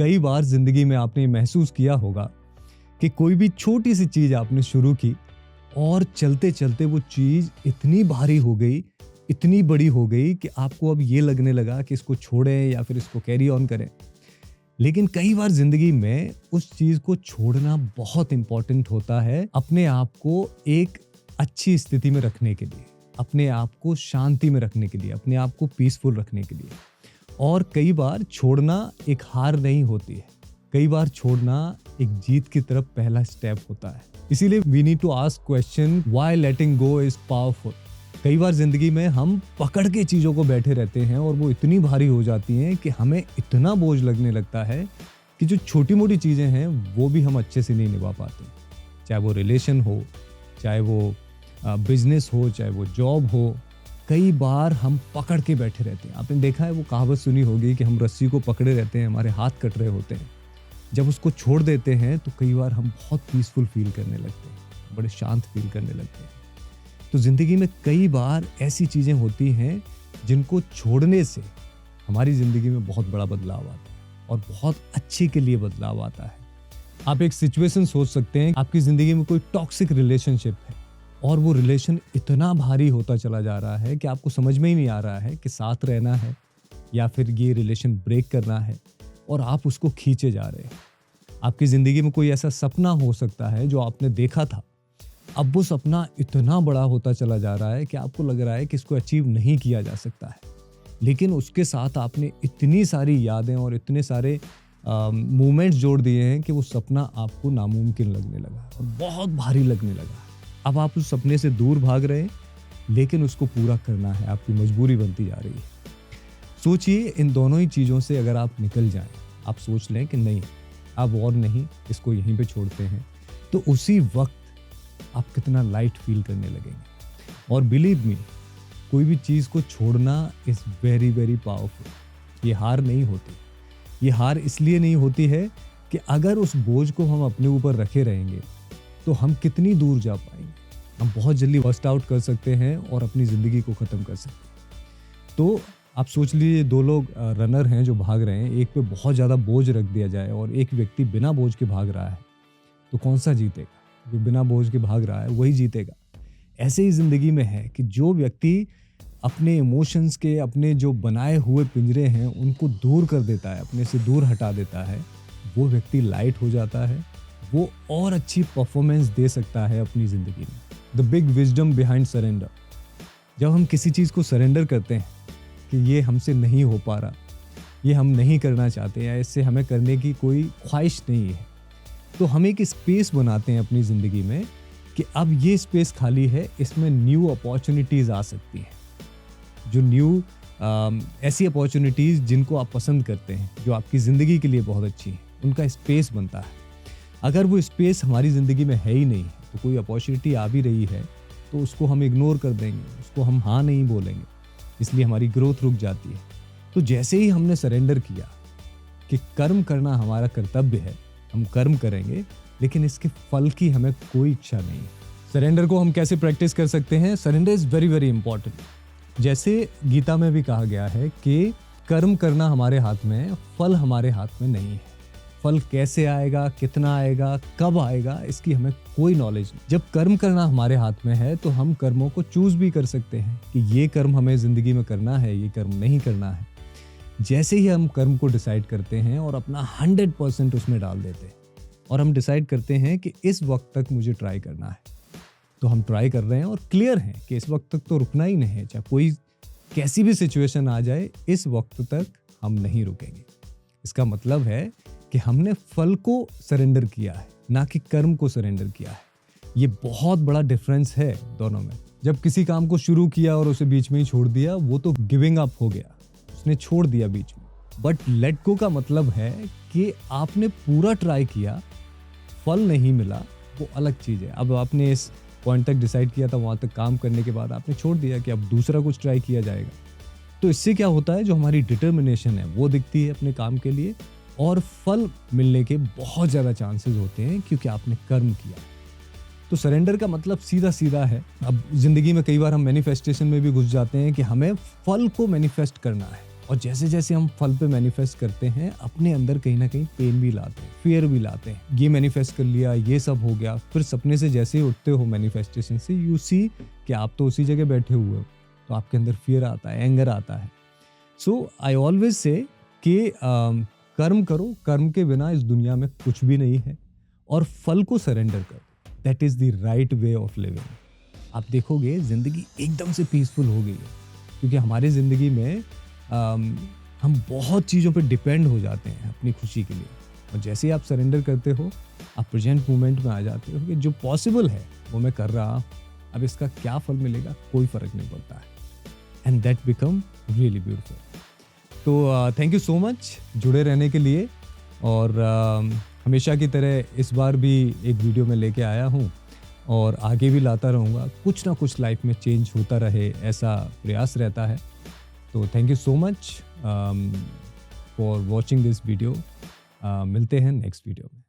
कई बार ज़िंदगी में आपने महसूस किया होगा कि कोई भी छोटी सी चीज़ आपने शुरू की और चलते-चलते वो चीज़ इतनी भारी हो गई, इतनी बड़ी हो गई कि आपको अब ये लगने लगा कि इसको छोड़ें या फिर इसको कैरी ऑन करें। लेकिन कई बार ज़िंदगी में उस चीज़ को छोड़ना बहुत इम्पोर्टेंट होता है अपने आप को एक अच्छी स्थिति में रखने के लिए, अपने आप को शांति में रखने के लिए, अपने आप को पीसफुल रखने के लिए। और कई बार छोड़ना एक हार नहीं होती है, कई बार छोड़ना एक जीत की तरफ पहला स्टेप होता है। इसीलिए we need to ask question why letting go is powerful. कई बार जिंदगी में हम पकड़ के चीज़ों को बैठे रहते हैं और वो इतनी भारी हो जाती हैं कि हमें इतना बोझ लगने लगता है कि जो छोटी मोटी चीज़ें हैं वो भी हम अच्छे से नहीं निभा पाते। चाहे वो रिलेशन हो, चाहे वो बिजनेस हो, चाहे वो जॉब हो, कई बार हम पकड़ के बैठे रहते हैं। आपने देखा है, वो कहावत सुनी होगी कि हम रस्सी को पकड़े रहते हैं, हमारे हाथ कट रहे होते हैं। जब उसको छोड़ देते हैं तो कई बार हम बहुत पीसफुल फील करने लगते हैं, बड़े शांत फील करने लगते हैं। तो ज़िंदगी में कई बार ऐसी चीज़ें होती हैं जिनको छोड़ने से हमारी ज़िंदगी में बहुत बड़ा बदलाव आता है और बहुत अच्छे के लिए बदलाव आता है। आप एक सिचुएशन सोच सकते हैं, आपकी ज़िंदगी में कोई टॉक्सिक रिलेशनशिप है और वो रिलेशन इतना भारी होता चला जा रहा है कि आपको समझ में ही नहीं आ रहा है कि साथ रहना है या फिर ये रिलेशन ब्रेक करना है, और आप उसको खींचे जा रहे हैं। आपकी ज़िंदगी में कोई ऐसा सपना हो सकता है जो आपने देखा था, अब वो सपना इतना बड़ा होता चला जा रहा है कि आपको लग रहा है कि इसको अचीव नहीं किया जा सकता है, लेकिन उसके साथ आपने इतनी सारी यादें और इतने सारे मोमेंट्स जोड़ दिए हैं कि वो सपना आपको नामुमकिन लगने लगा और बहुत भारी लगने लगा। अब आप उस सपने से दूर भाग रहे हैं, लेकिन उसको पूरा करना है, आपकी मजबूरी बनती जा रही है। सोचिए, इन दोनों ही चीज़ों से अगर आप निकल जाएं, आप सोच लें कि नहीं अब और नहीं, इसको यहीं पे छोड़ते हैं, तो उसी वक्त आप कितना लाइट फील करने लगेंगे। और बिलीव मी, कोई भी चीज़ को छोड़ना इज़ वेरी वेरी पावरफुल। ये हार नहीं होती। ये हार इसलिए नहीं होती है कि अगर उस बोझ को हम अपने ऊपर रखे रहेंगे तो हम कितनी दूर जा पाएंगे। हम बहुत जल्दी बस्ट आउट कर सकते हैं और अपनी ज़िंदगी को ख़त्म कर सकते हैं। तो आप सोच लीजिए, दो लोग रनर हैं जो भाग रहे हैं, एक पे बहुत ज़्यादा बोझ रख दिया जाए और एक व्यक्ति बिना बोझ के भाग रहा है, तो कौन सा जीतेगा? जो बिना बोझ के भाग रहा है वही जीतेगा। ऐसे ही ज़िंदगी में है कि जो व्यक्ति अपने इमोशंस के, अपने जो बनाए हुए पिंजरे हैं उनको दूर कर देता है, अपने से दूर हटा देता है, वो व्यक्ति लाइट हो जाता है, वो और अच्छी परफॉर्मेंस दे सकता है अपनी ज़िंदगी में। The big wisdom behind surrender. जब हम किसी चीज़ को सरेंडर करते हैं कि ये हमसे नहीं हो पा रहा, ये हम नहीं करना चाहते या इससे हमें करने की कोई ख्वाहिश नहीं है, तो हम एक स्पेस बनाते हैं अपनी ज़िंदगी में कि अब ये स्पेस खाली है, इसमें न्यू अपॉर्चुनिटीज़ आ सकती हैं। जो न्यू ऐसी अपॉर्चुनिटीज़ जिनको आप पसंद करते हैं, जो आपकी ज़िंदगी के लिए बहुत अच्छी हैं, उनका स्पेस बनता है। अगर वो स्पेस हमारी ज़िंदगी में है ही नहीं, तो कोई अपॉर्चुनिटी आ भी रही है तो उसको हम इग्नोर कर देंगे, उसको हम हाँ नहीं बोलेंगे, इसलिए हमारी ग्रोथ रुक जाती है। तो जैसे ही हमने सरेंडर किया कि कर्म करना हमारा कर्तव्य है, हम कर्म करेंगे, लेकिन इसके फल की हमें कोई इच्छा नहीं है। सरेंडर को हम कैसे प्रैक्टिस कर सकते हैं? Surrender is very very important. जैसे गीता में भी कहा गया है कि कर्म करना हमारे हाथ में है, फल हमारे हाथ में नहीं है। फल कैसे आएगा, कितना आएगा, कब आएगा, इसकी हमें कोई नॉलेज नहीं। जब कर्म करना हमारे हाथ में है तो हम कर्मों को चूज भी कर सकते हैं कि ये कर्म हमें ज़िंदगी में करना है, ये कर्म नहीं करना है। जैसे ही हम कर्म को डिसाइड करते हैं और अपना 100% उसमें डाल देते हैं और हम डिसाइड करते हैं कि इस वक्त तक मुझे ट्राई करना है, तो हम ट्राई कर रहे हैं और क्लियर हैं कि इस वक्त तक तो रुकना ही नहीं है। चाहे कोई कैसी भी सिचुएशन आ जाए, इस वक्त तक हम नहीं रुकेंगे। इसका मतलब है कि हमने फल को सरेंडर किया है, ना कि कर्म को सरेंडर किया है। ये बहुत बड़ा डिफरेंस है दोनों में। जब किसी काम को शुरू किया और उसे बीच में ही छोड़ दिया, वो तो गिविंग अप हो गया, उसने छोड़ दिया बीच में। बट लेट गो का मतलब है कि आपने पूरा ट्राई किया, फल नहीं मिला, वो अलग चीज़ है। अब आपने इस पॉइंट तक डिसाइड किया था, वहाँ तक काम करने के बाद आपने छोड़ दिया कि अब दूसरा कुछ ट्राई किया जाएगा। तो इससे क्या होता है, जो हमारी डिटर्मिनेशन है वो दिखती है अपने काम के लिए, और फल मिलने के बहुत ज़्यादा चांसेस होते हैं क्योंकि आपने कर्म किया। तो सरेंडर का मतलब सीधा सीधा है। अब ज़िंदगी में कई बार हम मैनिफेस्टेशन में भी घुस जाते हैं कि हमें फल को मैनिफेस्ट करना है, और जैसे जैसे हम फल पे मैनिफेस्ट करते हैं, अपने अंदर कहीं ना कहीं पेन भी लाते हैं, फियर भी लाते हैं। ये मैनिफेस्ट कर लिया, ये सब हो गया, फिर सपने से जैसे ही उठते हो मैनिफेस्टेशन से, यू सी कि आप तो उसी जगह बैठे हुए हो, तो आपके अंदर फियर आता है, एंगर आता है। सो आई ऑलवेज से कि कर्म करो, कर्म के बिना इस दुनिया में कुछ भी नहीं है, और फल को सरेंडर करो। That is the right way of living. आप देखोगे ज़िंदगी एकदम से पीसफुल हो गई है, क्योंकि हमारी ज़िंदगी में हम बहुत चीज़ों पे डिपेंड हो जाते हैं अपनी खुशी के लिए, और जैसे ही आप सरेंडर करते हो, आप प्रेजेंट मोमेंट में आ जाते हो कि जो पॉसिबल है वो मैं कर रहा हूँ, अब इसका क्या फल मिलेगा कोई फ़र्क नहीं पड़ता है, and that become really beautiful. तो थैंक यू सो मच जुड़े रहने के लिए, और हमेशा की तरह इस बार भी एक वीडियो में लेके आया हूँ, और आगे भी लाता रहूँगा। कुछ ना कुछ लाइफ में चेंज होता रहे, ऐसा प्रयास रहता है। तो thank you so much for watching this video. मिलते हैं नेक्स्ट वीडियो में।